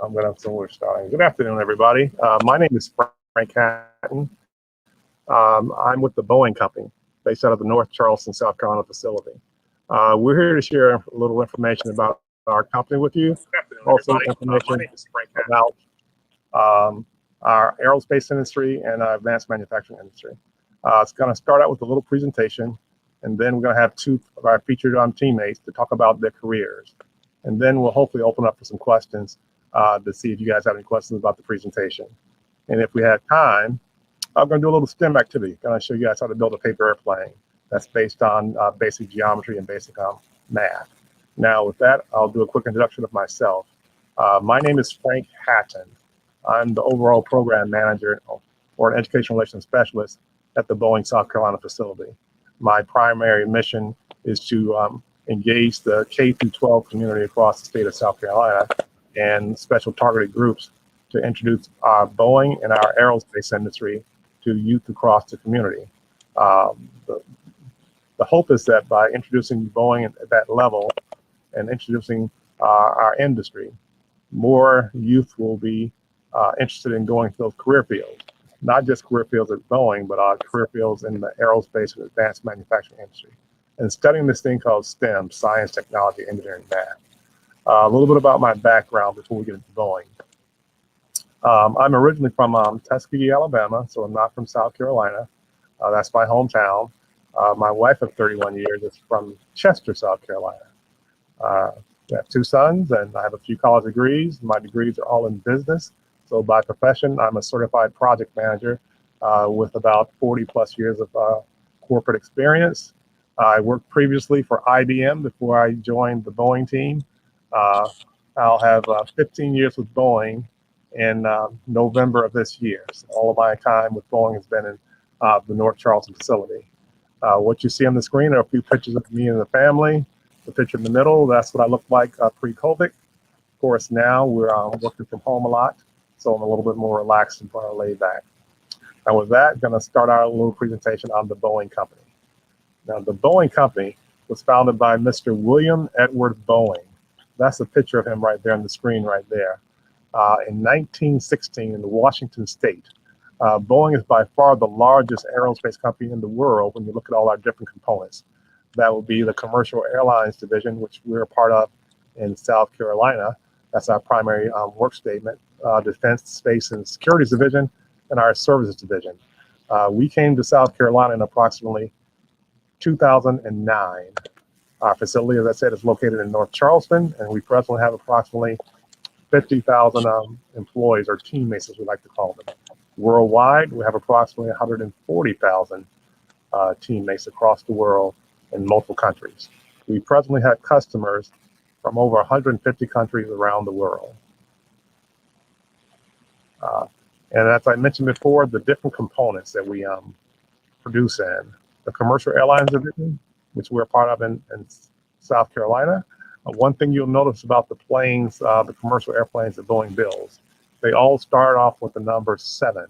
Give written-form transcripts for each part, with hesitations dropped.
I'm going to, so we're starting. Good afternoon, everybody. My name is Frank Hatton. I'm with the Boeing company, based out of the North Charleston, South Carolina facility. We're here to share a little information about our company with you. Also, information about our aerospace industry and our advanced manufacturing industry. It's going to start out with a little presentation, and then we're going to have two of our featured teammates to talk about their careers. And then we'll hopefully open up for some questions to see if you guys have any questions about the presentation. And if we have time, I'm going to do a little STEM activity. I'm going to show you guys how to build a paper airplane that's based on basic geometry and basic math. Now, with that, I'll do a quick introduction of myself. My name is Frank Hatton. I'm the overall program manager or an education relations specialist at the Boeing, South Carolina facility. My primary mission is to engage the K through 12 community across the state of South Carolina and special targeted groups to introduce Boeing and our aerospace industry to youth across the community. The hope is that by introducing Boeing at that level and introducing our industry, more youth will be interested in going to those career fields, not just career fields at Boeing, but career fields in the aerospace and advanced manufacturing industry, and studying this thing called STEM, science, technology, engineering, math. A little bit about my background before we get into Boeing. I'm originally from Tuskegee, Alabama, so I'm not from South Carolina. That's my hometown. My wife of 31 years is from Chester, South Carolina. I have two sons, and I have a few college degrees. My degrees are all in business. So by profession, I'm a certified project manager with about 40 plus years of corporate experience. I worked previously for IBM before I joined the Boeing team. I'll have 15 years with Boeing in November of this year. So all of my time with Boeing has been in the North Charleston facility. What you see on the screen are a few pictures of me and the family. The picture in the middle, that's what I looked like pre-COVID. Of course, now we're working from home a lot, so I'm a little bit more relaxed and laid back. And with that, I'm going to start our little presentation on the Boeing company. Now, the Boeing company was founded by Mr. William Edward Boeing. That's a picture of him right there on the screen right there. In 1916 in Washington State. Boeing is by far the largest aerospace company in the world when you look at all our different components. That would be the commercial airlines division, which we're a part of in South Carolina. That's our primary work statement. Defense, Space, and Securities division, and our services division. We came to South Carolina in approximately 2009. Our facility, as I said, is located in North Charleston, and we presently have approximately 50,000 employees, or teammates, as we like to call them. Worldwide, we have approximately 140,000 teammates across the world in multiple countries. We presently have customers from over 150 countries around the world. And as I mentioned before, the different components that we produce in the commercial airlines division, which we're part of in South Carolina. One thing you'll notice about the planes, the commercial airplanes that Boeing builds, they all start off with the number 7.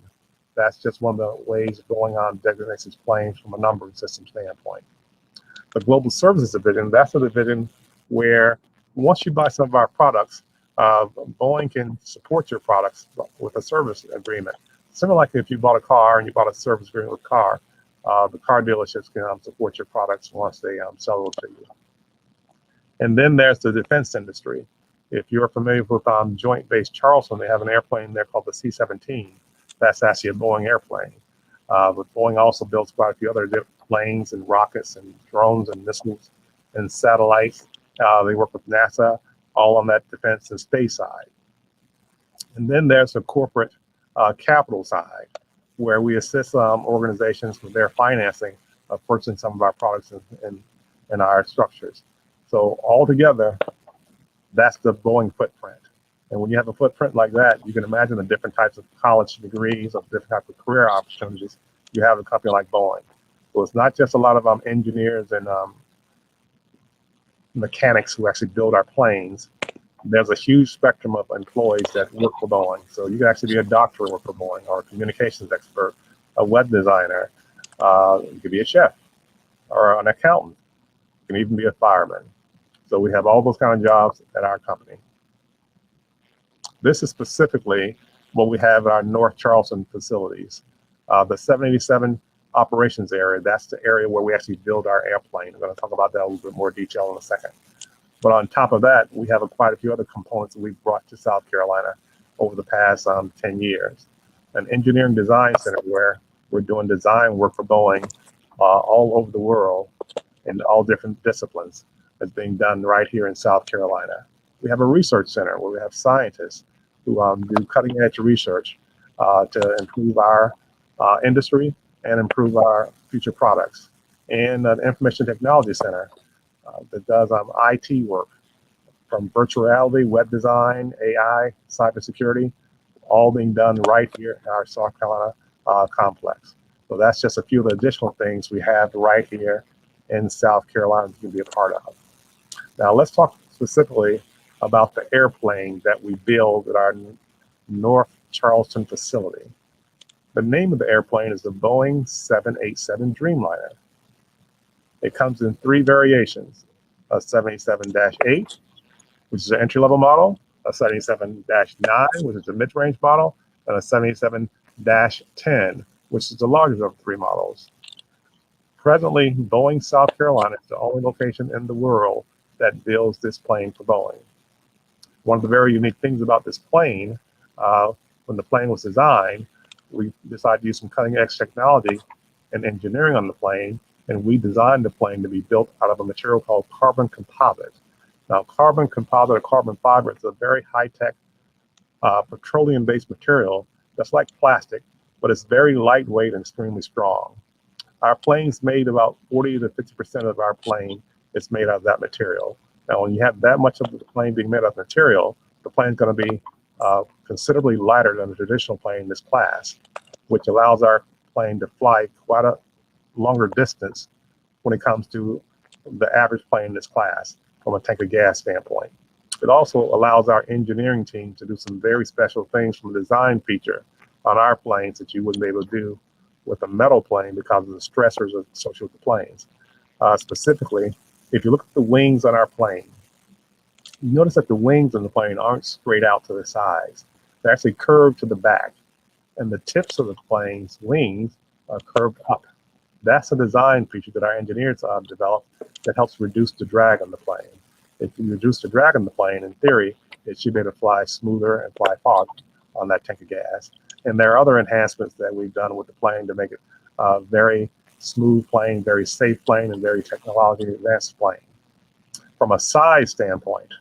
That's just one of the ways Boeing designates its planes from a numbering system standpoint. The Global Services Division, that's the division where once you buy some of our products, Boeing can support your products with a service agreement. Similar like if you bought a car and you bought a service agreement with a car, the car dealerships can support your products once they sell those to you. And then there's the defense industry. If you're familiar with Joint Base Charleston, they have an airplane there called the C-17. That's actually a Boeing airplane. But Boeing also builds quite a few other different planes and rockets and drones and missiles and satellites. They work with NASA, all on that defense and space side. And then there's the corporate capital side, where we assist organizations with their financing of purchasing some of our products and our structures. So altogether, that's the Boeing footprint. And when you have a footprint like that, you can imagine the different types of college degrees or different types of career opportunities you have in a company like Boeing. So it's not just a lot of engineers and mechanics who actually build our planes. There's a huge spectrum of employees that work for Boeing. So you can actually be a doctor and work for Boeing, or a communications expert, a web designer. You could be a chef or an accountant. You can even be a fireman. So we have all those kind of jobs at our company. This is specifically what we have at our North Charleston facilities. The 787 operations area, that's the area where we actually build our airplane. I'm going to talk about that in a little bit more detail in a second. But on top of that, we have quite a few other components that we've brought to South Carolina over the past 10 years. An engineering design center where we're doing design work for Boeing all over the world in all different disciplines that's being done right here in South Carolina. We have a research center where we have scientists who do cutting edge research to improve our industry and improve our future products. And an information technology center that does IT work from virtual reality, web design, AI, cybersecurity, all being done right here in our South Carolina complex. So that's just a few of the additional things we have right here in South Carolina that you can be a part of. Now let's talk specifically about the airplane that we build at our North Charleston facility. The name of the airplane is the Boeing 787 Dreamliner. It comes in 3 variations: a 787-8, which is an entry-level model, a 787-9, which is a mid-range model, and a 787-10, which is the largest of the 3 models. Presently, Boeing, South Carolina is the only location in the world that builds this plane for Boeing. One of the very unique things about this plane, when the plane was designed, we decided to use some cutting-edge technology and engineering on the plane, and we designed the plane to be built out of a material called carbon composite. Now, carbon composite or carbon fiber is a very high-tech petroleum-based material that's like plastic, but it's very lightweight and extremely strong. Our plane's made about 40 to 50% of our plane is made out of that material. Now, when you have that much of the plane being made of material, the plane's going to be considerably lighter than a traditional plane in this class, which allows our plane to fly quite a longer distance when it comes to the average plane in this class from a tank of gas standpoint. It also allows our engineering team to do some very special things from a design feature on our planes that you wouldn't be able to do with a metal plane because of the stressors associated with the planes. Specifically, if you look at the wings on our plane, you notice that the wings on the plane aren't straight out to the sides. They're actually curved to the back, and the tips of the plane's wings are curved up. That's a design feature that our engineers developed that helps reduce the drag on the plane. If you reduce the drag on the plane, in theory, it should be able to fly smoother and fly far on that tank of gas. And there are other enhancements that we've done with the plane to make it a very smooth plane, very safe plane, and very technologically advanced plane. From a size standpoint,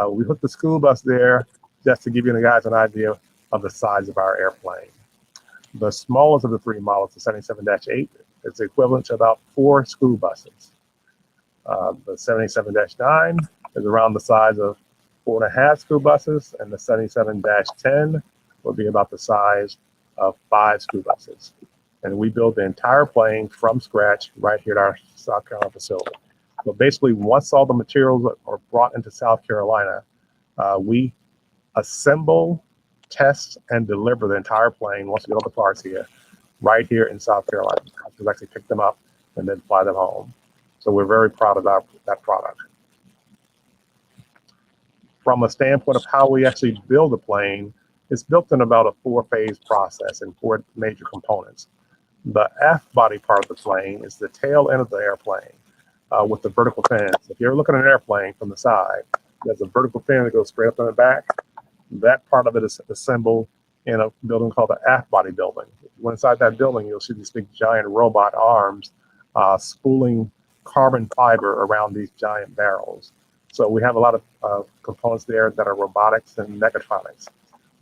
we put the school bus there just to give you guys an idea of the size of our airplane. The smallest of the 3 models, the 77-8, is equivalent to about 4 school buses. The 77-9 is around the size of 4.5 school buses, and the 77-10 will be about the size of 5 school buses. And we build the entire plane from scratch right here at our South Carolina facility. So basically, once all the materials are brought into South Carolina, we assemble, test, and deliver the entire plane once we get all the parts here, right here in South Carolina. We actually pick them up and then fly them home. So we're very proud of that product. From a standpoint of how we actually build a plane, it's built in about a 4-phase process and 4 major components. The aft body part of the plane is the tail end of the airplane with the vertical fins. If you're looking at an airplane from the side, there's a vertical fin that goes straight up in the back. That part of it is assembled in a building called the aft body building. If you go inside that building, you'll see these big giant robot arms spooling carbon fiber around these giant barrels. So we have a lot of components there that are robotics and mechatronics.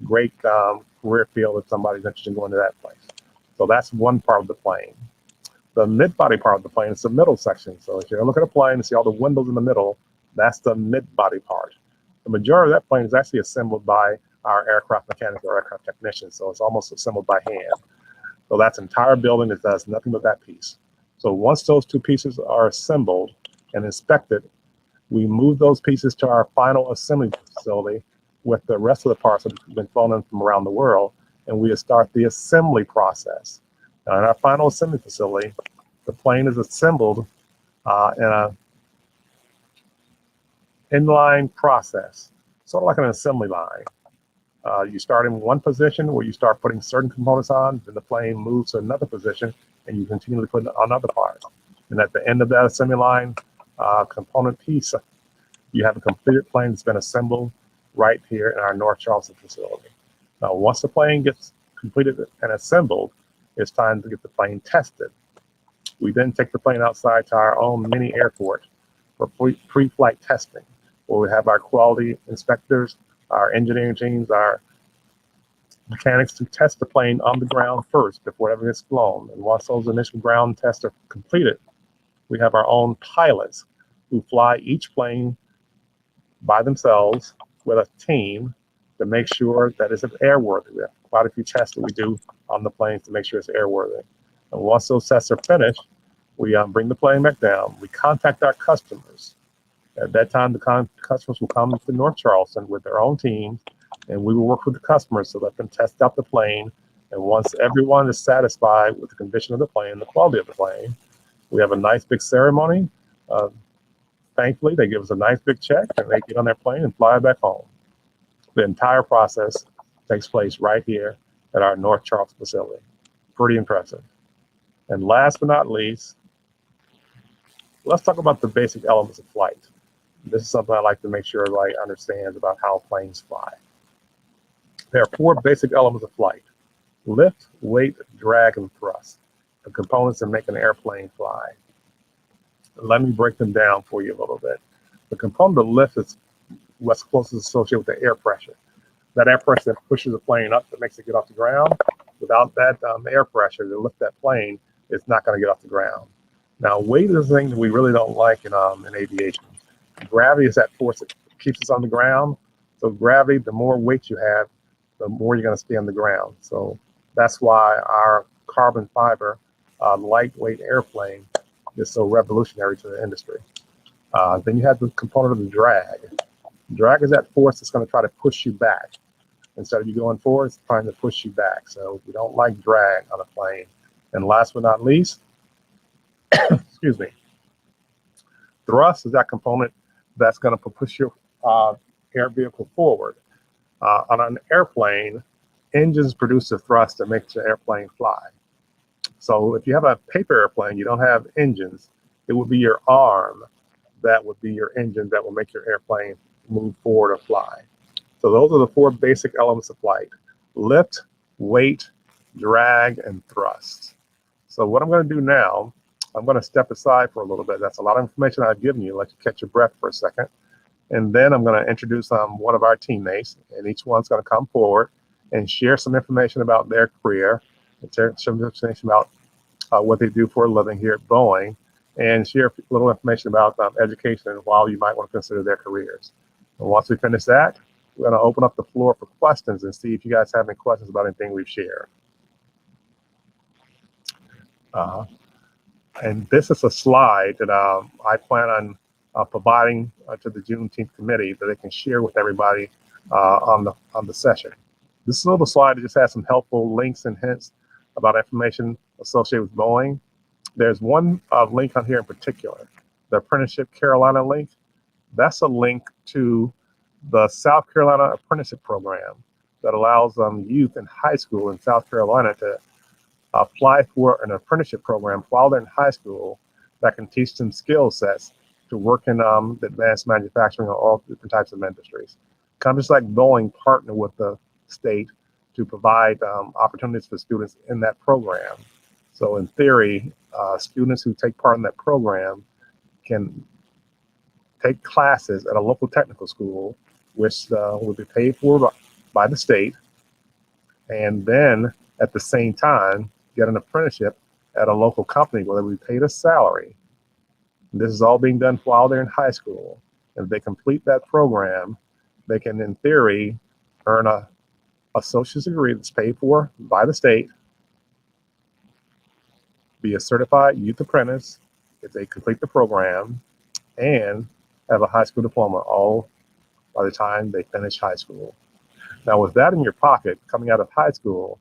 Great career field if somebody's interested in going to that place. So that's one part of the plane. The mid-body part of the plane is the middle section. So if you look at a plane and see all the windows in the middle, that's the mid-body part. The majority of that plane is actually assembled by our aircraft mechanics or aircraft technicians. So it's almost assembled by hand. So that's an entire building that does nothing but that piece. So once those 2 pieces are assembled and inspected, we move those pieces to our final assembly facility with the rest of the parts that have been flown in from around the world, and we start the assembly process. Now, in our final assembly facility, the plane is assembled in an inline process, sort of like an assembly line. You start in one position where you start putting certain components on, then the plane moves to another position, and you continually put another part. And at the end of that assembly line component piece, you have a completed plane that's been assembled right here in our North Charleston facility. Now, once the plane gets completed and assembled, it's time to get the plane tested. We then take the plane outside to our own mini airport for pre-flight testing, where we have our quality inspectors, our engineering teams, our mechanics to test the plane on the ground first before ever gets flown. And once those initial ground tests are completed, we have our own pilots who fly each plane by themselves with a team to make sure that it's airworthy. We have quite a few tests that we do on the planes to make sure it's airworthy. And once those tests are finished, we bring the plane back down. We contact our customers. At that time, the customers will come to North Charleston with their own teams, and we will work with the customers to let them test out the plane. And once everyone is satisfied with the condition of the plane, the quality of the plane, we have a nice big ceremony. Thankfully, they give us a nice big check, and they get on their plane and fly back home. The entire process takes place right here at our North Charleston facility. Pretty impressive. And last but not least, let's talk about the basic elements of flight. This is something I like to make sure everybody understands about how planes fly. There are 4 basic elements of flight: lift, weight, drag, and thrust, the components that make an airplane fly. Let me break them down for you a little bit. The component of lift is what's closest associated with the air pressure. That air pressure that pushes the plane up, that makes it get off the ground. Without that air pressure to lift that plane, it's not going to get off the ground. Now, weight is the thing that we really don't like in aviation. Gravity is that force that keeps us on the ground. So gravity, the more weight you have, the more you're going to stay on the ground. So that's why our carbon fiber lightweight airplane is so revolutionary to the industry. Then you have the component of the drag. Drag is that force that's going to try to push you back. Instead of you going forward, it's trying to push you back. So we don't like drag on a plane. And last but not least, excuse me, thrust is that component that's going to push your air vehicle forward. On an airplane, engines produce the thrust that makes the airplane fly. So if you have a paper airplane, you don't have engines, it would be your arm that would be your engine that will make your airplane move forward or fly. So those are the 4 basic elements of flight: lift, weight, drag, and thrust. So what I'm going to do now, I'm going to step aside for a little bit. That's a lot of information I've given you. Let you catch your breath for a second. And then I'm going to introduce one of our teammates, and each one's going to come forward and share some information about their career, and share some information about what they do for a living here at Boeing, and share a little information about education and why you might want to consider their careers. And once we finish that, we're going to open up the floor for questions and see if you guys have any questions about anything we've shared. And this is a slide that I plan on providing to the Juneteenth committee that they can share with everybody on the session. This little slide just has some helpful links and hints about information associated with Boeing. There's one link on here in particular, the Apprenticeship Carolina link. That's a link to the South Carolina Apprenticeship Program that allows youth in high school in South Carolina to apply for an apprenticeship program while they're in high school that can teach them skill sets to work in advanced manufacturing or all different types of industries. Companies like Boeing partner with the state to provide opportunities for students in that program. So in theory, students who take part in that program can take classes at a local technical school, which will be paid for by the state, and then at the same time get an apprenticeship at a local company where they'll be paid a salary. And this is all being done while they're in high school. And if they complete that program, they can, in theory, earn a associate's degree that's paid for by the state, be a certified youth apprentice if they complete the program, and have a high school diploma all by the time they finish high school. Now, with that in your pocket, coming out of high school,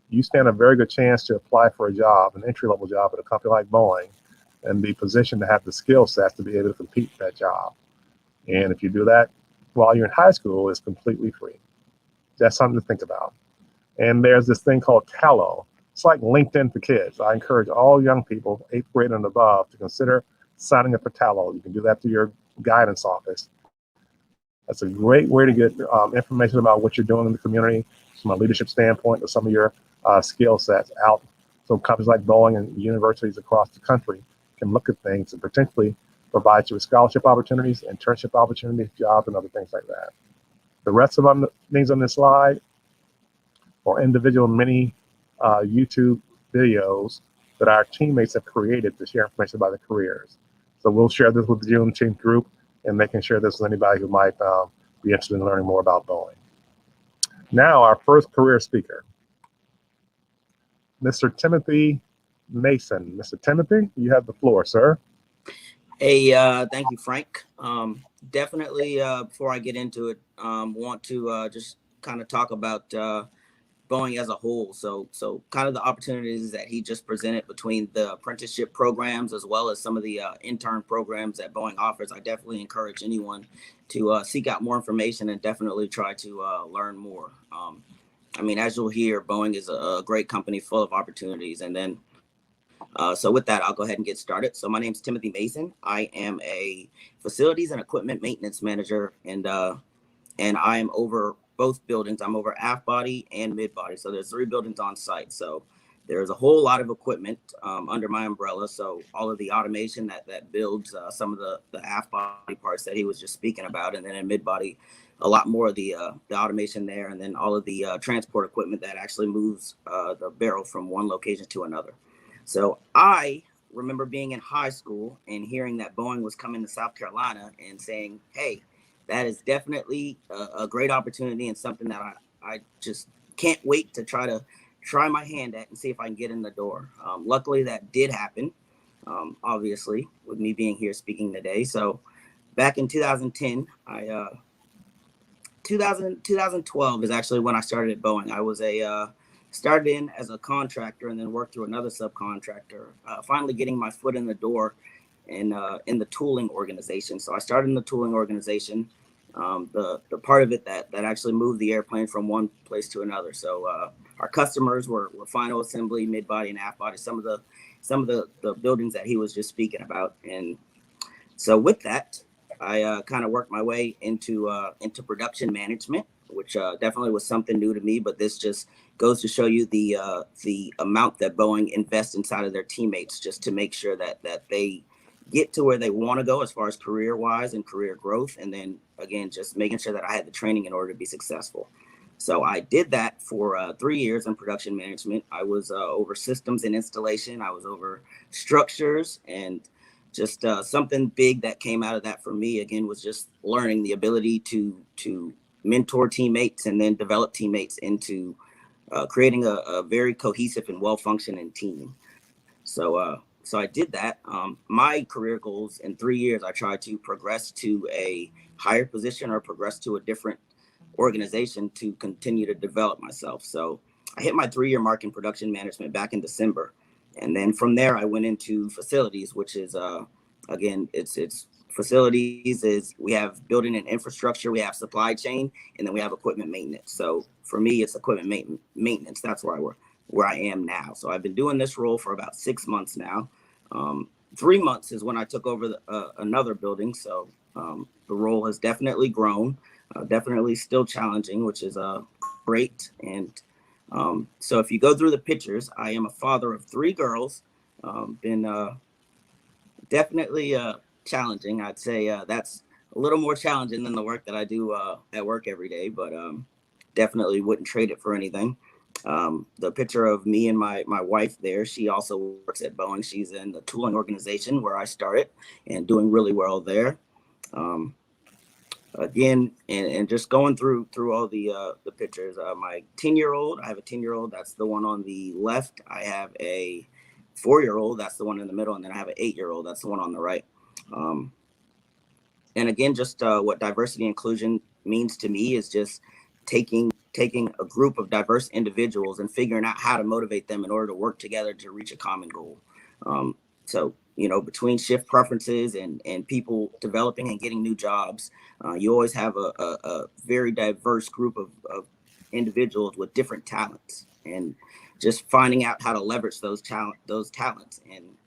you stand a very good chance to apply for a job, an entry-level job at a company like Boeing, and be positioned to have the skill sets to be able to compete for that job. And if you do that while you're in high school, it's completely free. That's something to think about. And there's this thing called Tallo. It's like LinkedIn for kids. I encourage all young people, 8th grade and above, to consider signing up for Tallo. You can do that through your guidance office. That's a great way to get information about what you're doing in the community from a leadership standpoint, or some of your skill sets out. So companies like Boeing and universities across the country can look at things and potentially provide you with scholarship opportunities, internship opportunities, jobs, and other things like that. The rest of the things on this slide are individual mini YouTube videos that our teammates have created to share information about their careers. So we'll share this with the Juneteenth group, and they can share this with anybody who might be interested in learning more about Boeing. Now, our first career speaker, Mr. Timothy Mason. Mr. Timothy, you have the floor, sir. Hey, thank you, Frank. Definitely, before I get into it, want to just kind of talk about Boeing as a whole. So kind of the opportunities that he just presented between the apprenticeship programs as well as some of the intern programs that Boeing offers. I definitely encourage anyone to seek out more information and definitely try to learn more. I mean, as you'll hear, Boeing is a great company full of opportunities. And then so with that, I'll go ahead and get started. So my name is Timothy Mason. I am a facilities and equipment maintenance manager, and I am over both buildings. I'm over aft body and mid body. So there's 3 buildings on site. So there's a whole lot of equipment under my umbrella. So all of the automation that builds some of the aft body parts that he was just speaking about, and then in mid body, a lot more of the automation there, and then all of the transport equipment that actually moves the barrel from one location to another. So I remember being in high school and hearing that Boeing was coming to South Carolina and saying, hey, that is definitely a great opportunity and something that I just can't wait to try my hand at and see if I can get in the door. Luckily, that did happen, obviously, with me being here speaking today. So back in 2010, 2012 is actually when I started at Boeing. I was started in as a contractor and then worked through another subcontractor, finally getting my foot in the door in the tooling organization. So I started in the tooling organization, the part of it that actually moved the airplane from one place to another. So our customers were final assembly, mid body, and aft body. Some of the buildings that he was just speaking about. And so with that, I kind of worked my way into production management, which definitely was something new to me. But this just goes to show you the amount that Boeing invests inside of their teammates, just to make sure that they get to where they want to go as far as career wise and career growth. And then again, just making sure that I had the training in order to be successful. So I did that for 3 years in production management. I was over systems and installation. I was over structures, and just something big that came out of that for me, again, was just learning the ability to mentor teammates and then develop teammates into creating a very cohesive and well-functioning team. So I did that. My career goals in 3 years, I tried to progress to a higher position or progress to a different organization to continue to develop myself. So I hit my 3-year mark in production management back in December. And then from there, I went into facilities, which is, again, it's facilities is we have building and infrastructure, we have supply chain, and then we have equipment maintenance. So for me, it's equipment maintenance. That's where I am now. So I've been doing this role for about 6 months now. 3 months is when I took over another building. So the role has definitely grown, definitely still challenging, which is great. And so if you go through the pictures, I am a father of 3 girls. Been definitely challenging. I'd say that's a little more challenging than the work that I do at work every day, but definitely wouldn't trade it for anything. The picture of me and my wife there, she also works at Boeing. She's in the tooling organization where I started and doing really well there. Again, and just going through all the pictures. My 10-year-old, I have a 10-year-old. That's the one on the left. I have a 4-year-old. That's the one in the middle. And then I have an 8-year-old. That's the one on the right. And again, just what diversity and inclusion means to me is just taking a group of diverse individuals and figuring out how to motivate them in order to work together to reach a common goal. So, you know, between shift preferences and people developing and getting new jobs, you always have a very diverse group of individuals with different talents, and just finding out how to leverage those talents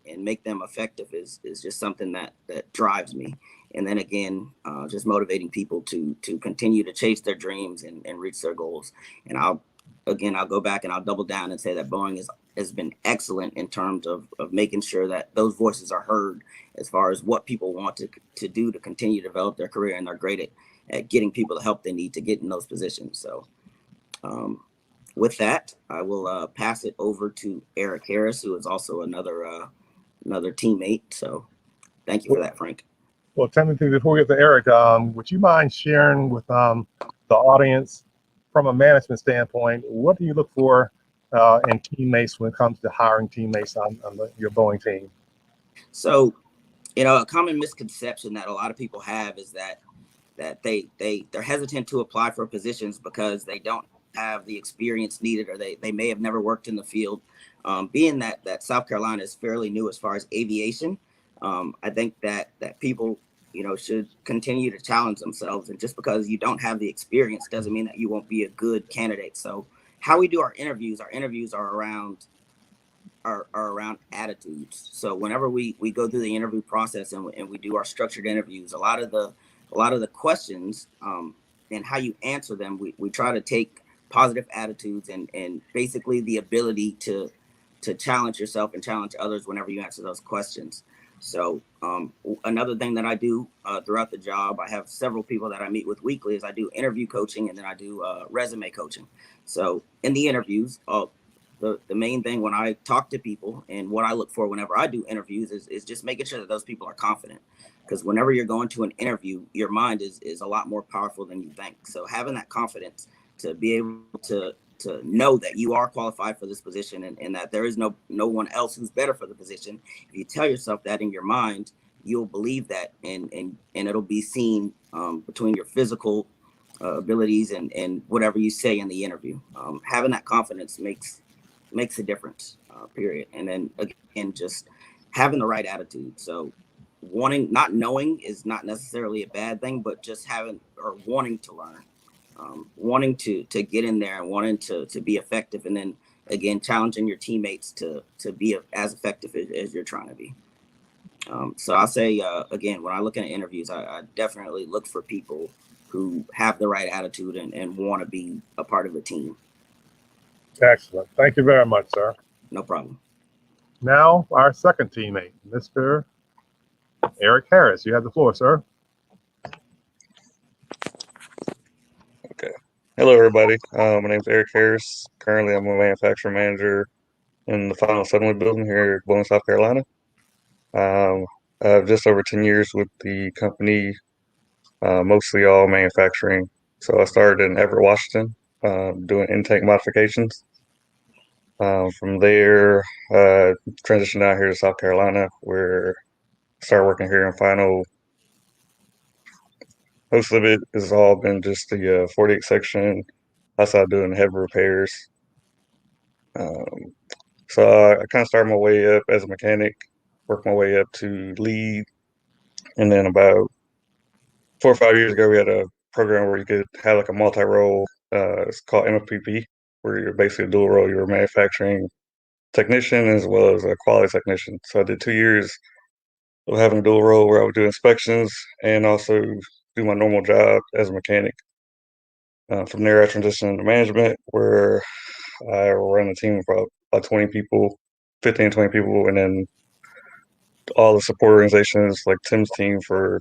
and make them effective is just something that drives me. And then again, just motivating people to continue to chase their dreams and reach their goals. And I'll go back and I'll double down and say that Boeing has been excellent in terms of making sure that those voices are heard as far as what people want to do to continue to develop their career, and they're great at getting people the help they need to get in those positions. So with that, I will pass it over to Eric Harris, who is also another teammate. So thank you for that, Frank. Well, Timothy, before we get to Eric, would you mind sharing with the audience, from a management standpoint, what do you look for in teammates when it comes to hiring teammates on your Boeing team? So, a common misconception that a lot of people have is that they're hesitant to apply for positions because they don't have the experience needed, or they may have never worked in the field. Being that South Carolina is fairly new as far as aviation, I think that people should continue to challenge themselves. And just because you don't have the experience doesn't mean that you won't be a good candidate. So how we do our interviews are around attitudes. So whenever we go through the interview process and we do our structured interviews, a lot of the questions and how you answer them, we try to take positive attitudes and basically the ability to challenge yourself and challenge others whenever you answer those questions. So another thing that I do throughout the job, I have several people that I meet with weekly, is I do interview coaching, and then I do resume coaching. So in the interviews, the main thing when I talk to people and what I look for whenever I do interviews is just making sure that those people are confident. Because whenever you're going to an interview, your mind is a lot more powerful than you think. So having that confidence to be able to know that you are qualified for this position, and that there is no one else who's better for the position. If you tell yourself that in your mind, you'll believe that, and it'll be seen between your physical abilities and whatever you say in the interview. Having that confidence makes a difference, period. And then again, just having the right attitude. So not knowing is not necessarily a bad thing, but just having or wanting to learn. Wanting to get in there and wanting to be effective, and then again challenging your teammates to be as effective as you're trying to be. So I'll say again, when I look at interviews, I definitely look for people who have the right attitude and want to be a part of a team. Excellent. Thank you very much, sir. No problem. Now our second teammate, Mr. Eric Harris. You have the floor, sir. Okay. Hello, everybody. My name is Eric Harris. Currently, I'm a manufacturing manager in the final assembly building here in Boeing, South Carolina. I have just over 10 years with the company, mostly all manufacturing. So I started in Everett, Washington, doing intake modifications. From there, transitioned out here to South Carolina, where I started working here in final. Most of it has all been just the 48 section. I started doing heavy repairs. So I kind of started my way up as a mechanic, worked my way up to lead, and then about 4 or 5 years ago, we had a program where you could have like a multi-role. It's called MFPP, where you're basically a dual role. You're a manufacturing technician as well as a quality technician. So I did 2 years of having a dual role where I would do inspections and also do my normal job as a mechanic. From there, I transitioned into management, where I run a team of about 20 people, 15, 20 people, and then all the support organizations like Tim's team for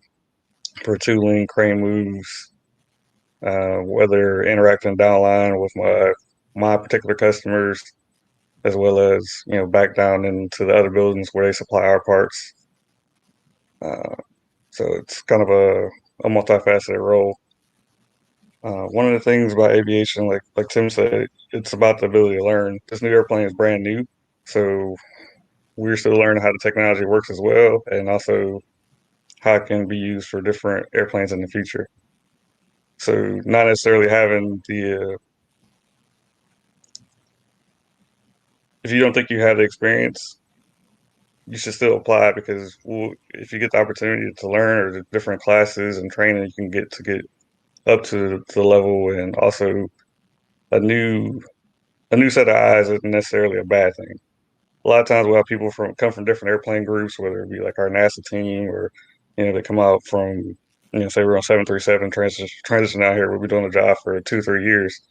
tooling, crane moves, whether interacting downline with my particular customers, as well as back down into the other buildings where they supply our parts. So it's kind of a multifaceted role. One of the things about aviation, like Tim said, it's about the ability to learn. This new airplane is brand new, so we're still learning how the technology works as well, and also how it can be used for different airplanes in the future. So not necessarily having if you don't think you have the experience, you should still apply, because if you get the opportunity to learn, or the different classes and training you can get up to the level, and also a new set of eyes isn't necessarily a bad thing. A lot of times we'll have people come from different airplane groups, whether it be like our NASA team or, they come out from, say we're on 737 transition out here, we'll be doing a job for 2-3 years.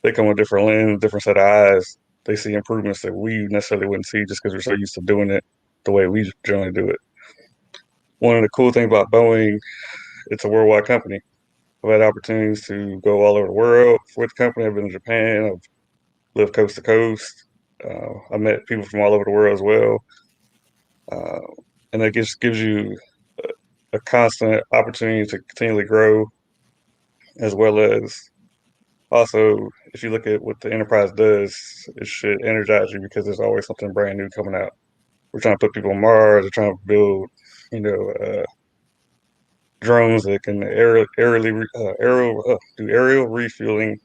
They come with different lens, different set of eyes. They see improvements that we necessarily wouldn't see just because we're so used to doing it the way we generally do it. One of the cool things about Boeing, it's a worldwide company. I've had opportunities to go all over the world with the company. I've been to Japan. I've lived coast to coast. I met people from all over the world as well. And that just gives you a constant opportunity to continually grow, as well as also, if you look at what the enterprise does, it should energize you because there's always something brand new coming out. We're trying to put people on Mars. We're trying to build, drones that can do aerial refueling.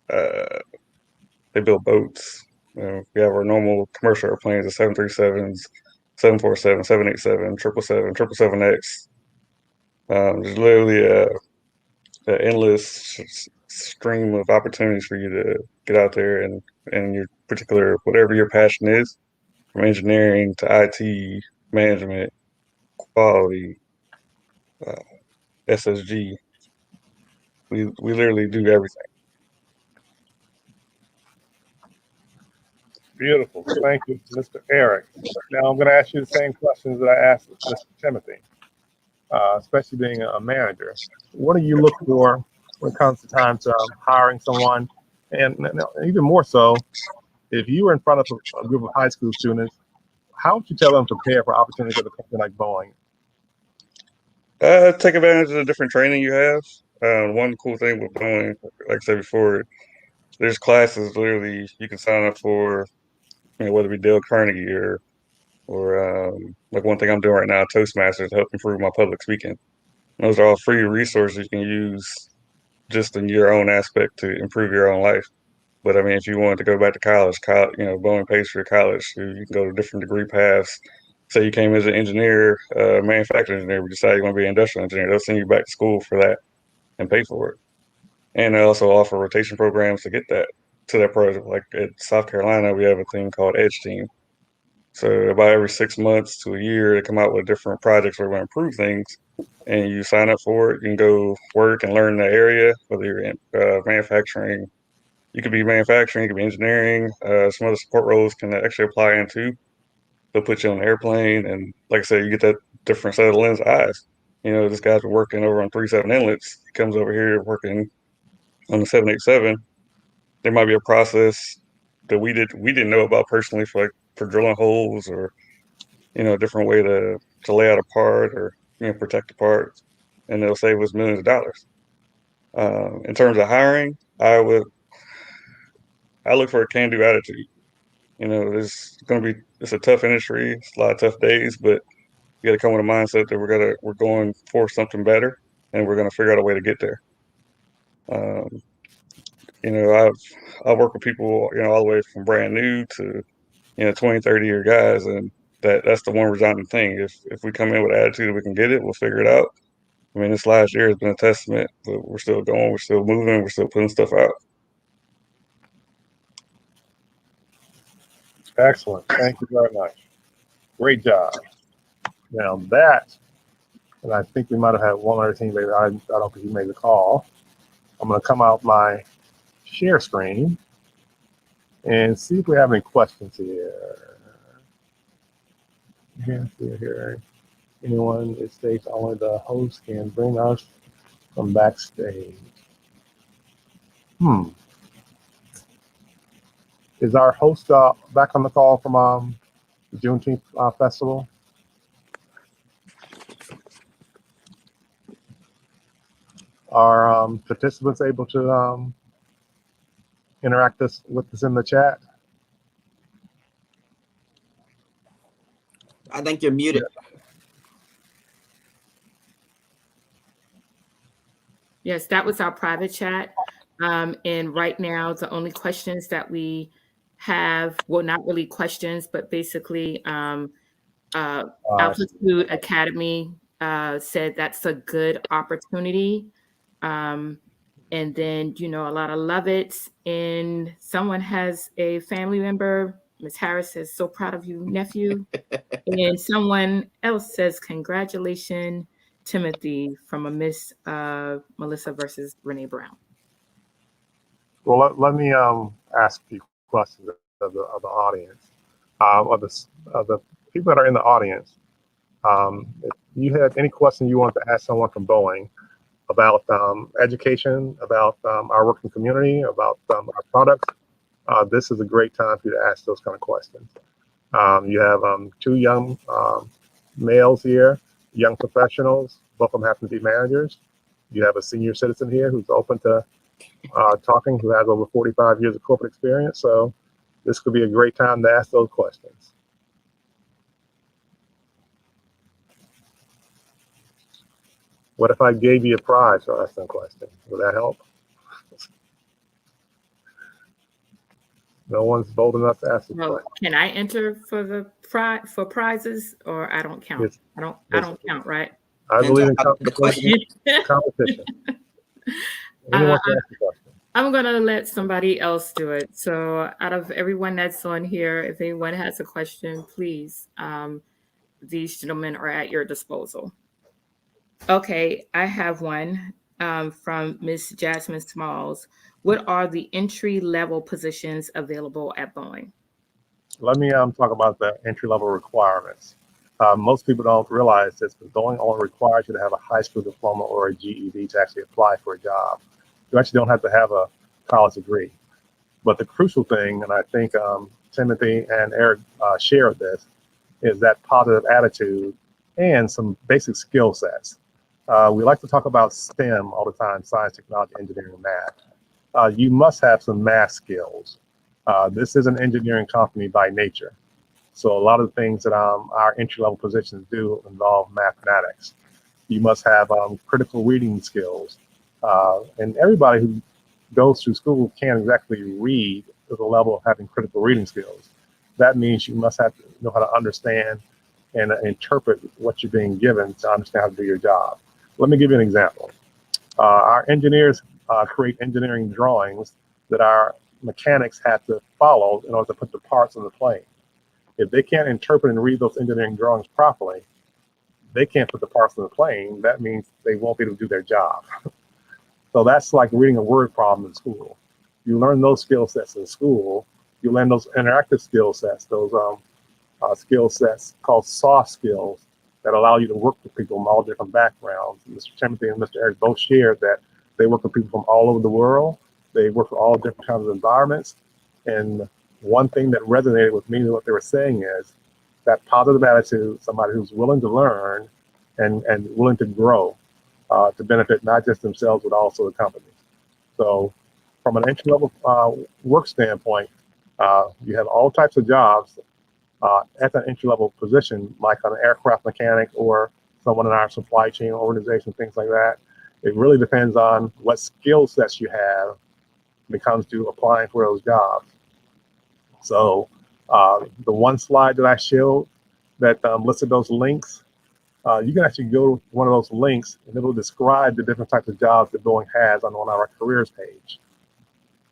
They build boats. We have our normal commercial airplanes, the 737s, 747, 787, 777, 777X. There's literally an endless stream of opportunities for you to get out there and your particular, whatever your passion is, from engineering to IT, management, quality, SSG. We literally do everything. Beautiful. Thank you, Mr. Eric. Now I'm going to ask you the same questions that I asked Mr. Timothy, especially being a manager. What do you look for when it comes to time to hiring someone? And even more so, if you were in front of a group of high school students, how would you tell them to prepare for opportunities at a company like Boeing? Take advantage of the different training you have. One cool thing with Boeing, like I said before, there's classes literally you can sign up for, whether it be Dale Carnegie or like one thing I'm doing right now, Toastmasters, to help improve my public speaking. Those are all free resources you can use just in your own aspect to improve your own life. But I mean, if you wanted to go back to college, Boeing pays for your college. So you can go to different degree paths. Say you came as an engineer, manufacturing engineer, but decide you want to be an industrial engineer. They'll send you back to school for that and pay for it. And they also offer rotation programs to get that to that project. Like at South Carolina, we have a thing called Edge Team. So about every 6 months to a year, they come out with different projects where we're going to improve things, and you sign up for it. You can go work and learn the area, whether you're in manufacturing. You could be manufacturing, you could be engineering. Some other support roles can actually apply into. They'll put you on an airplane, and like I said, you get that different set of lens eyes. This guy's been working over on 37 inlets. He comes over here working on the 787. There might be a process that we didn't know about personally for drilling holes or a different way to lay out a part or protect the part, and it'll save us millions of dollars. In terms of hiring, I look for a can-do attitude. It's a tough industry, it's a lot of tough days, but you got to come with a mindset that we're going for something better, and we're gonna figure out a way to get there. I've worked with people, all the way from brand new to 20, 30-year guys, and that's the one resounding thing. If we come in with attitude, we can get it. We'll figure it out. I mean, this last year has been a testament, but we're still going. We're still moving. We're still putting stuff out. Excellent. Thank you very much. Great job. Now that, and I think we might have had one other team, I don't think you made the call. I'm going to come out my share screen and see if we have any questions here. Here. Anyone, it states only the host can bring us from backstage. Is our host back on the call from the Juneteenth festival? Are participants able to interact with us in the chat? I think you're muted. Yes, that was our private chat. And right now, the only questions that we have, well, not really questions, but basically Altitude Academy said that's a good opportunity. And And then, you know, a lot of love it. And someone has a family member, Ms. Harris says, so proud of you, nephew. And someone else says, congratulations, Timothy, from a Miss Melissa versus Renee Brown. Well, let me ask a few questions of the audience, of the people that are in the audience. If you had any question you want to ask someone from Boeing about education, about our working community, about our products, this is a great time for you to ask those kind of questions. You have two young males here, young professionals. Both of them happen to be managers. You have a senior citizen here who's open to talking, who has over 45 years of corporate experience. So this could be a great time to ask those questions. What if I gave you a prize for asking a question? Would that help? No one's bold enough to ask a Well, question. can I enter for the prizes, or I don't count? Yes. I don't count, right? I believe in The question. competition. Anyone can ask a question. I'm going to let somebody else do it. So out of everyone that's on here, if anyone has a question, please, these gentlemen are at your disposal. Okay, I have one from Miss Jasmine Smalls. What are the entry-level positions available at Boeing? Let me talk about the entry-level requirements. Most people don't realize this, but Boeing only requires you to have a high school diploma or a GED to actually apply for a job. You actually don't have to have a college degree. But the crucial thing, and I think Timothy and Eric share this, is that positive attitude and some basic skill sets. We like to talk about STEM all the time: science, technology, engineering, and math. You must have some math skills. This is an engineering company by nature. So a lot of the things that our entry-level positions do involve mathematics. You must have critical reading skills. And everybody who goes through school can't exactly read to the level of having critical reading skills. That means you must have to know how to understand and interpret what you're being given to understand how to do your job. Let me give you an example. Our engineers create engineering drawings that our mechanics have to follow in order to put the parts on the plane. If they can't interpret and read those engineering drawings properly, they can't put the parts on the plane. That means they won't be able to do their job. So that's like reading a word problem in school. You learn those skill sets in school. You learn those interactive skill sets, those skill sets called soft skills that allow you to work with people from all different backgrounds. Mr. Timothy and Mr. Eric both shared that they work with people from all over the world. They work with all different kinds of environments. And one thing that resonated with me, what they were saying is that positive attitude, somebody who's willing to learn and willing to grow to benefit not just themselves, but also the company. So from an entry-level work standpoint, you have all types of jobs at that entry-level position, like an aircraft mechanic or someone in our supply chain organization, things like that. It really depends on what skill sets you have when it comes to applying for those jobs. So the one slide that I showed that listed those links, you can actually go to one of those links and it will describe the different types of jobs that Boeing has on our careers page.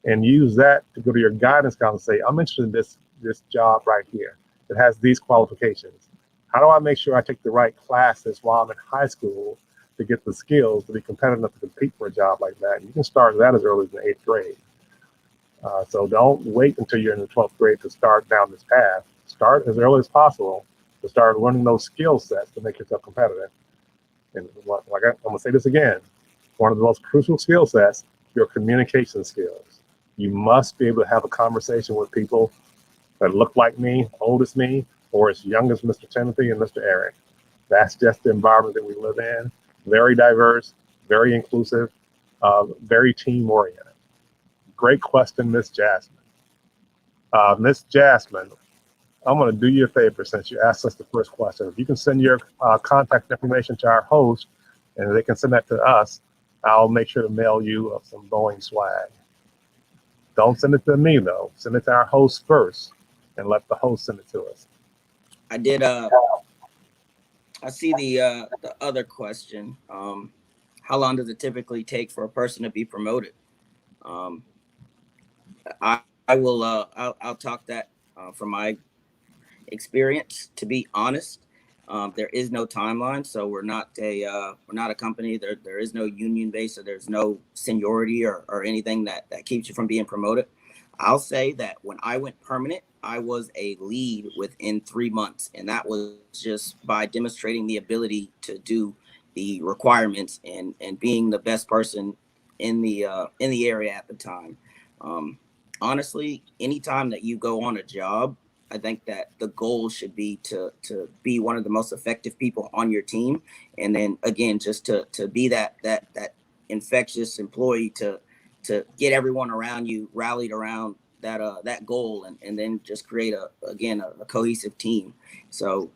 And use that to go to your guidance counselor and say, I'm interested in this job right here. It has these qualifications. How do I make sure I take the right classes while I'm in high school to get the skills to be competitive enough to compete for a job like that? And you can start that as early as the 8th grade. So don't wait until you're in the 12th grade to start down this path. Start as early as possible to start learning those skill sets to make yourself competitive. And like I'm gonna say this again, one of the most crucial skill sets, your communication skills. You must be able to have a conversation with people that look like me, old as me, or as young as Mr. Timothy and Mr. Eric. That's just the environment that we live in. Very diverse, very inclusive, very team-oriented. Great question, Miss Jasmine. Miss Jasmine, I'm going to do you a favor since you asked us the first question. If you can send your contact information to our host and they can send that to us, I'll make sure to mail you some Boeing swag. Don't send it to me, though. Send it to our host first and let the host send it to us. I did. I see the other question. how long does it typically take for a person to be promoted? Um, I will I'll talk that from my experience. To be honest, there is no timeline, so we're not a company. There is no union base, so there's no seniority or anything that keeps you from being promoted. I'll say that when I went permanent, I was a lead within 3 months, and that was just by demonstrating the ability to do the requirements and being the best person in the area at the time. Um, Honestly, anytime that you go on a job, I think that the goal should be to be one of the most effective people on your team, and then again, just to be that infectious employee to get everyone around you rallied around that goal, and then just create a cohesive team. So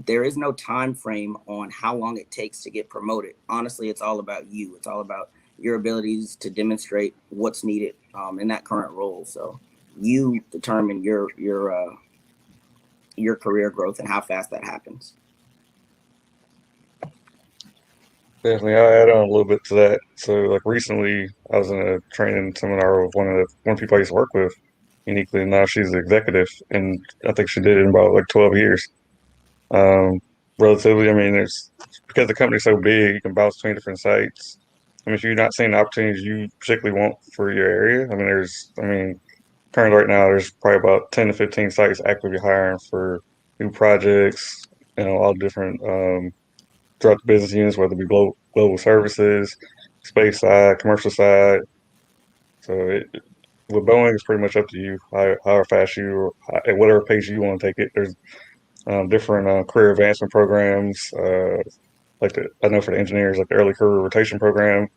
there is no time frame on how long it takes to get promoted. Honestly, it's all about you. It's all about your abilities to demonstrate what's needed in that current role. So you determine your career growth and how fast that happens. Definitely, I'll add on a little bit to that. So, like recently, I was in a training seminar with one of the people I used to work with. Uniquely, now she's an executive, and I think she did it in about like 12 years. Um, Relatively, I mean, it's because the company's so big, you can bounce between different sites. I mean, if you're not seeing the opportunities you particularly want for your area, I mean, currently right now, there's probably about 10 to 15 sites actively hiring for new projects, all different throughout the business units, whether it be global services, space side, commercial side. So with Boeing, it's pretty much up to you, however fast you, at whatever pace you want to take it. There's different career advancement programs. I know for the engineers, like the early career rotation program,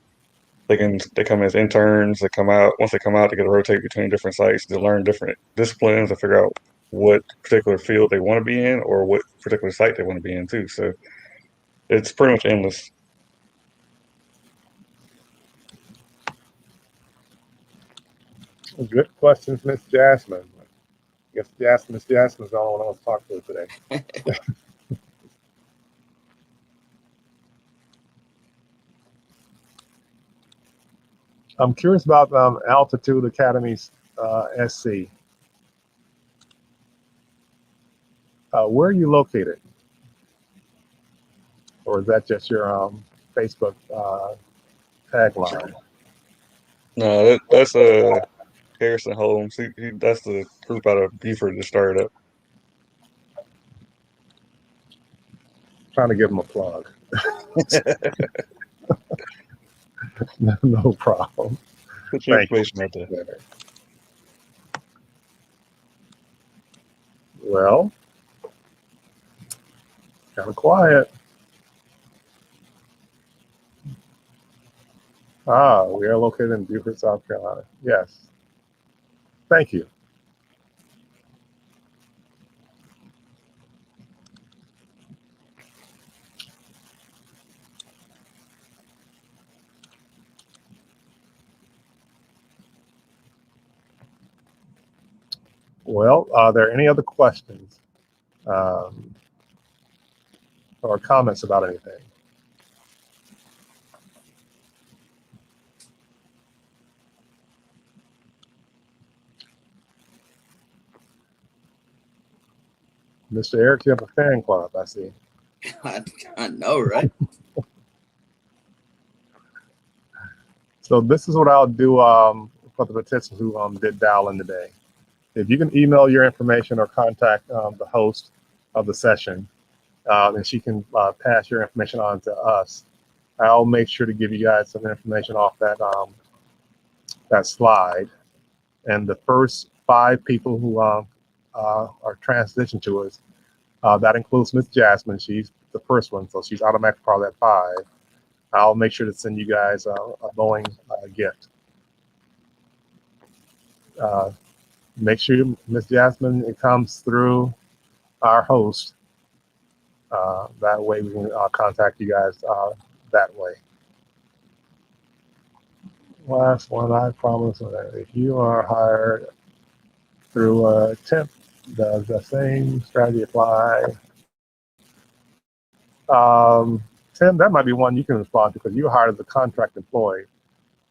they come as interns. They come out once they come out, they get to rotate between different sites to learn different disciplines and figure out what particular field they want to be in or what particular site they want to be in too. So it's pretty much endless. Good questions, Miss Jasmine. I guess Miss Jasmine's the only one I want to talk to today. I'm curious about Altitude Academy's SC. Where are you located? Or is that just your Facebook tagline? No, that's Harrison Holmes. That's the group out of Beaufort that started up. Trying to give him a plug. No problem. Put your Thank you. information out there. Well, kind of quiet. We are located in Beaufort, South Carolina. Yes. Thank you. Well, are there any other questions or comments about anything? Mr. Eric, you have a fan club, I see. I know, right? So this is what I'll do for the participants who did dial in today. If you can email your information or contact the host of the session, and she can pass your information on to us, I'll make sure to give you guys some information off that slide. And the first 5 people who are transitioned to us, that includes Miss Jasmine. She's the first one, so she's automatically part of that 5. I'll make sure to send you guys a Boeing gift. Make sure, Miss Jasmine, it comes through our host. That way we can contact you guys that way. Last one, I promise, if you are hired through a temp, does the same strategy apply? Tim, that might be one you can respond to because you were hired as a contract employee.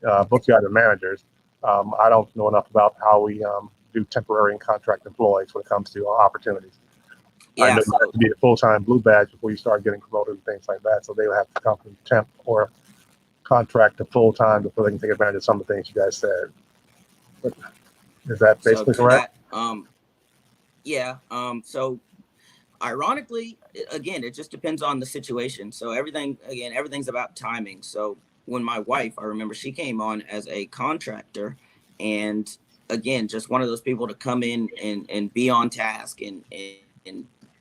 Both you guys are managers. I don't know enough about how we do temporary and contract employees when it comes to opportunities. I Yeah, know you have to be a full-time blue badge before you start getting promoted and things like that. So they would have to come from temp or contract to full-time before they can take advantage of some of the things you guys said. But is that so basically to correct? that, yeah. So ironically, again, it just depends on the situation. So everything's about timing. So when my wife, I remember she came on as a contractor, and again, just one of those people to come in and be on task and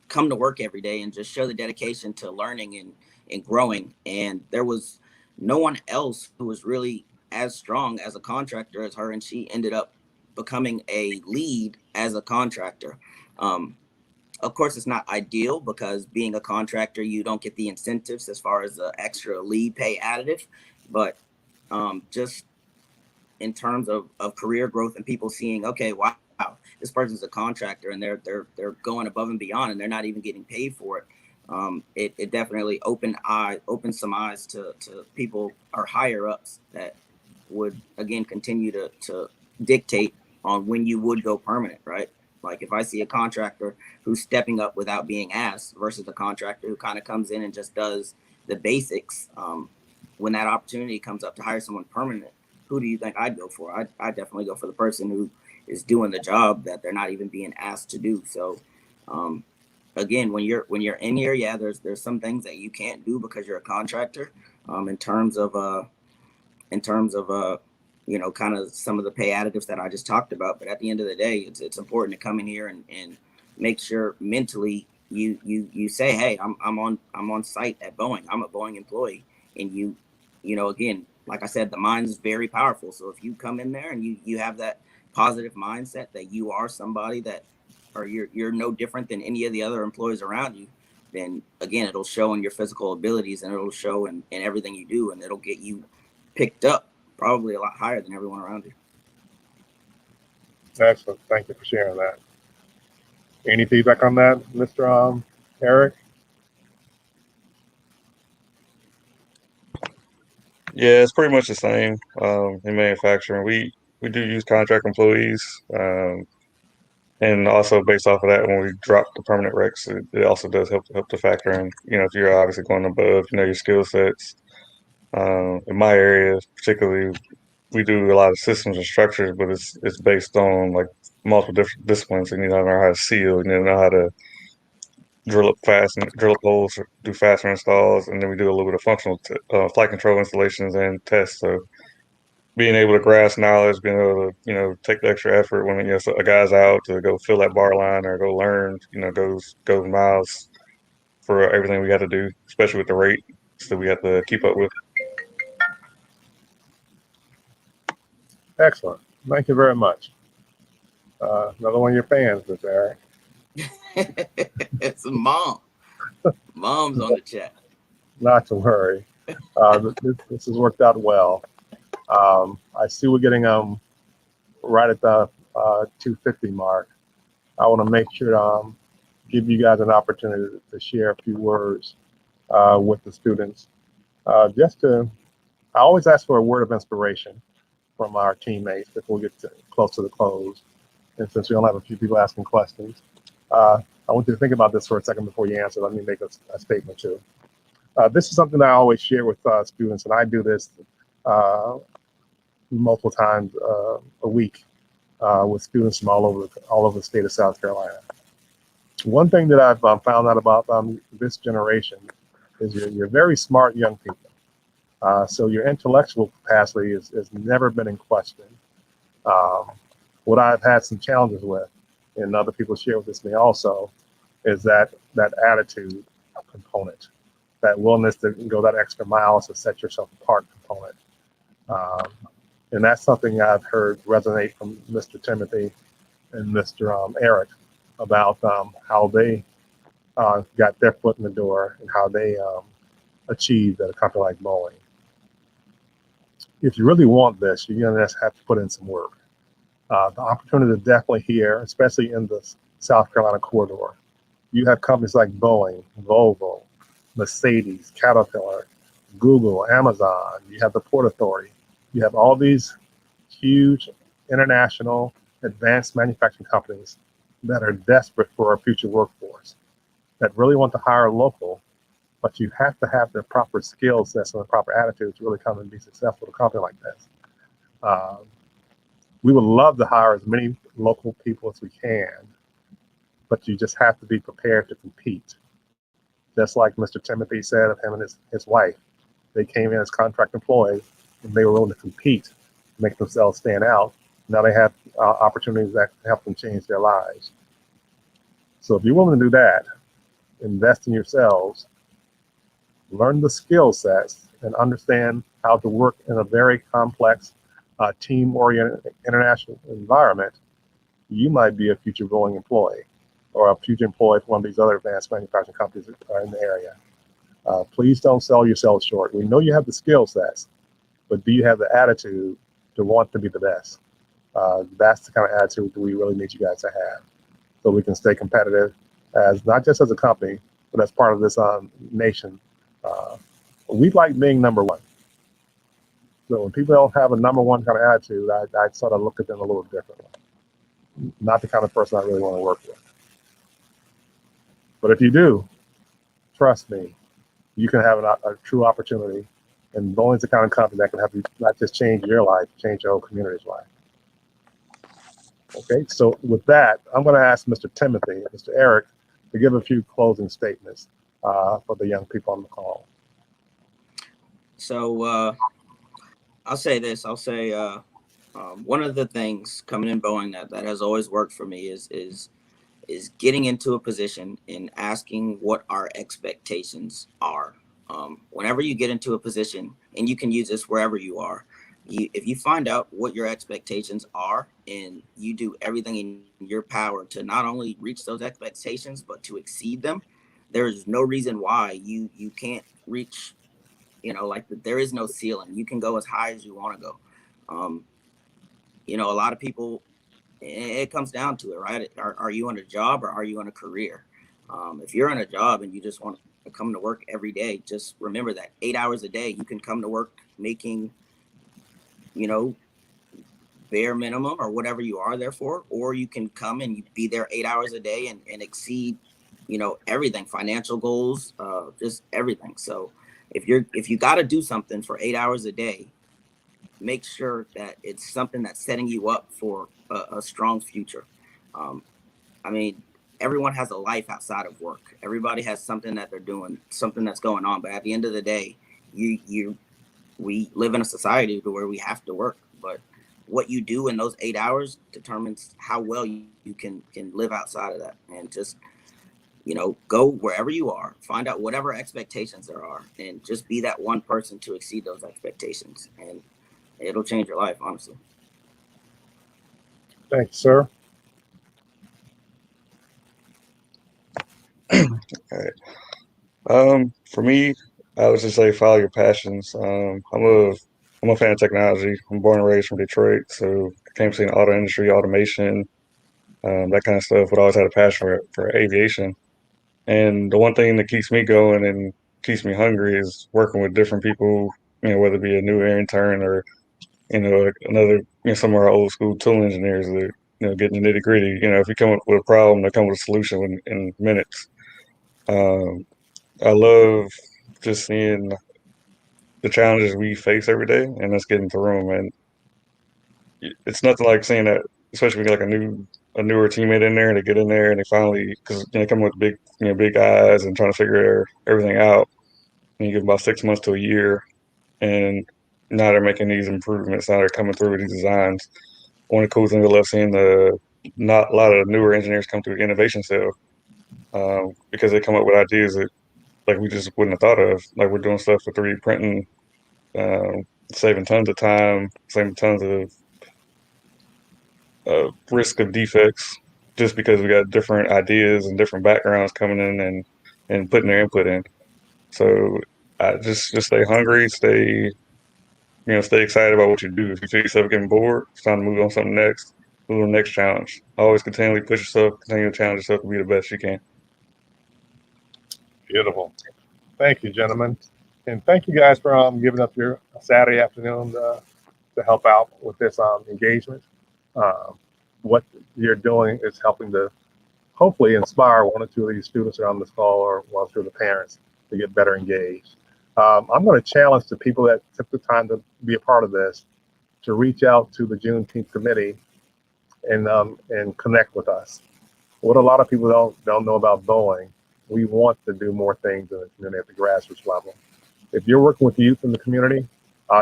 come to work every day and just show the dedication to learning and growing. And there was no one else who was really as strong as a contractor as her, and she ended up becoming a lead as a contractor. Of course, it's not ideal because being a contractor, you don't get the incentives as far as the extra lead pay additive. But just in terms of career growth and people seeing, okay, wow, this person's a contractor and they're going above and beyond and they're not even getting paid for it. It definitely opened some eyes to people or higher ups that would again continue to dictate on when you would go permanent, right? Like if I see a contractor who's stepping up without being asked versus a contractor who kind of comes in and just does the basics, when that opportunity comes up to hire someone permanent, who do you think I'd go for? I'd definitely go for the person who is doing the job that they're not even being asked to do. So again, when you're in here, yeah, there's some things that you can't do because you're a contractor, in terms of you know, kind of some of the pay additives that I just talked about. But at the end of the day, it's important to come in here and make sure mentally you say, hey, I'm on site at Boeing. I'm a Boeing employee, and you know, again, like I said, the mind is very powerful. So if you come in there and you have that positive mindset that you are somebody that, or you're no different than any of the other employees around you, then again, it'll show in your physical abilities and it'll show in everything you do, and it'll get you picked up probably a lot higher than everyone around you. Excellent. Thank you for sharing that. Any feedback on that, Mr. Eric? Yeah, it's pretty much the same in manufacturing. We do use contract employees, and also based off of that, when we drop the permanent recs, it also does help to factor in. You know, if you're obviously going above, you know, your skill sets. In my area, particularly, we do a lot of systems and structures, but it's based on like multiple different disciplines. You need to know how to seal, you need to know how to drill up holes, do faster installs, and then we do a little bit of functional flight control installations and tests. So being able to grasp knowledge, being able to, you know, take the extra effort when, you know, so a guy's out to go fill that bar line or go learn, you know, goes miles for everything we got to do, especially with the rate that we have to keep up with. Excellent. Thank you very much. Another one of your fans, Mr. Eric. It's a mom. Mom's on the chat. Not to worry. This has worked out well. I see we're getting right at the 250 mark. I want to make sure to give you guys an opportunity to share a few words with the students. I always ask for a word of inspiration from our teammates before we get close to the close. And since we only have a few people asking questions, I want you to think about this for a second before you answer. Let me make a statement too. This is something that I always share with students, and I do this multiple times a week with students from all over the state of South Carolina. One thing that I've found out about this generation is you're very smart young people. So your intellectual capacity has never been in question. What I've had some challenges with, and other people share with me also, is that attitude component, that willingness to go that extra mile to set yourself apart component. And that's something I've heard resonate from Mr. Timothy and Mr. Eric about how they got their foot in the door and how they achieved at a company like Boeing. If you really want this, you're going to just have to put in some work. The opportunity is definitely here, especially in the South Carolina corridor. You have companies like Boeing, Volvo, Mercedes, Caterpillar, Google, Amazon. You have the Port Authority. You have all these huge international advanced manufacturing companies that are desperate for a future workforce, that really want to hire local, but you have to have the proper skill sets and the proper attitude to really come and be successful at a company like this. We would love to hire as many local people as we can, but you just have to be prepared to compete. Just like Mr. Timothy said of him and his wife, they came in as contract employees and they were willing to compete to make themselves stand out. Now they have opportunities that help them change their lives. So if you're willing to do that, invest in yourselves, learn the skill sets, and understand how to work in a very complex, team-oriented international environment, you might be a future Boeing employee or a future employee for one of these other advanced manufacturing companies that are in the area. Please don't sell yourselves short. We know you have the skill sets, but do you have the attitude to want to be the best? That's the kind of attitude that we really need you guys to have, so we can stay competitive as not just as a company, but as part of this nation. We like being number one. So when people don't have a number one kind of attitude, I sort of look at them a little differently. Not the kind of person I really want to work with. But if you do, trust me, you can have a true opportunity. And Boeing's the kind of company that can help you not just change your life, change your whole community's life. Okay, so with that, I'm going to ask Mr. Timothy, Mr. Eric, to give a few closing statements for the young people on the call. So I'll say this. I'll say one of the things coming in Boeing that has always worked for me is getting into a position and asking what our expectations are. Whenever you get into a position, and you can use this wherever you are, if you find out what your expectations are and you do everything in your power to not only reach those expectations, but to exceed them, there's no reason why you can't reach, there is no ceiling. You can go as high as you want to go. A lot of people, it comes down to it, right? Are you in a job or are you in a career? If you're in a job and you just want to come to work every day, just remember that 8 hours a day, you can come to work making, bare minimum or whatever you are there for, or you can come and you be there 8 hours a day and exceed, everything, financial goals, just everything. So if you got to do something for 8 hours a day, make sure that it's something that's setting you up for a strong future. Everyone has a life outside of work. Everybody has something that they're doing, something that's going on. But at the end of the day, we live in a society where we have to work. But what you do in those 8 hours determines how well you can live outside of that. And just, go wherever you are, find out whatever expectations there are, and just be that one person to exceed those expectations. And it'll change your life, honestly. Thanks, sir. All right. For me, I would just say follow your passions. I'm a fan of technology. I'm born and raised from Detroit, so I came to the auto industry, automation, that kind of stuff. But I always had a passion for aviation. And the one thing that keeps me going and keeps me hungry is working with different people. Whether it be a new intern or another some of our old school tool engineers that getting the nitty gritty. If you come up with a problem, they come with a solution in minutes. I love just seeing the challenges we face every day and us getting through them. And it's nothing like seeing that, especially when you get like a newer teammate in there and they get in there and they finally, because they come with big eyes and trying to figure everything out. And you give them about 6 months to a year, and now they're making these improvements. Now they're coming through with these designs. One of the cool things I love seeing not a lot of newer engineers come through the innovation cell, because they come up with ideas that like we just wouldn't have thought of. Like we're doing stuff with 3D printing, saving tons of time, saving tons of risk of defects, just because we got different ideas and different backgrounds coming in and putting their input in. So I just stay hungry, stay excited about what you do. If you feel yourself getting bored, it's time to move on to something next. Move on to the next challenge. Always continually push yourself, continue to challenge yourself to be the best you can. Beautiful. Thank you, gentlemen. And thank you guys for giving up your Saturday afternoon to help out with this engagement. What you're doing is helping to hopefully inspire one or two of these students around this call, or one or two of the parents, to get better engaged. I'm going to challenge the people that took the time to be a part of this to reach out to the Juneteenth committee and connect with us. What a lot of people don't know about Boeing, we want to do more things in the community at the grassroots level. If you're working with youth in the community,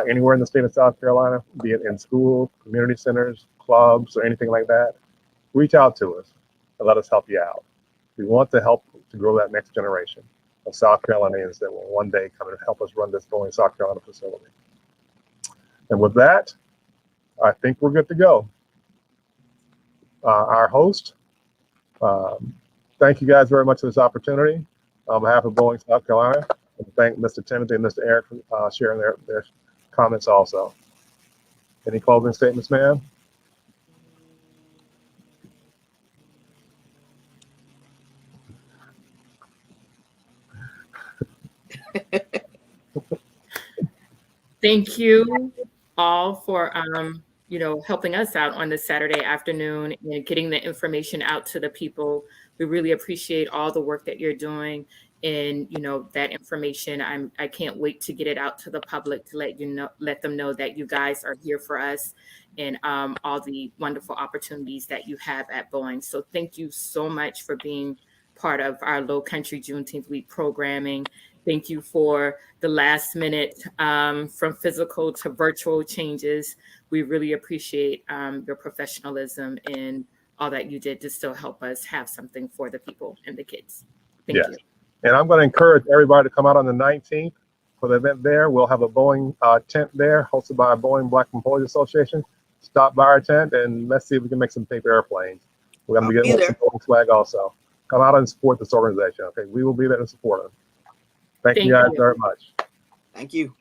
anywhere in the state of South Carolina, be it in schools, community centers, clubs, or anything like that, reach out to us and let us help you out. We want to help to grow that next generation of South Carolinians that will one day come and help us run this Boeing South Carolina facility. And with that, I think we're good to go. Our host, thank you guys very much for this opportunity. On behalf of Boeing South Carolina, and thank Mr. Timothy and Mr. Eric for sharing their comments also. Any closing statements, ma'am? Thank you all for helping us out on this Saturday afternoon and getting the information out to the people. We really appreciate all the work that you're doing, and that information. I can't wait to get it out to the public to let them know that you guys are here for us, and all the wonderful opportunities that you have at Boeing. So thank you so much for being part of our Lowcountry Juneteenth Week programming. Thank you for the last minute from physical to virtual changes. We really appreciate your professionalism and all that you did to still help us have something for the people and the kids. Thank you. And I'm going to encourage everybody to come out on the 19th for the event there. We'll have a Boeing tent there hosted by Boeing Black Employees Association. Stop by our tent and let's see if we can make some paper airplanes. We're going to be getting some Boeing swag also. Come out and support this organization. Okay, we will be there to support them. Thank you guys very much. Thank you.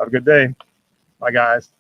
Have a good day. Bye, guys.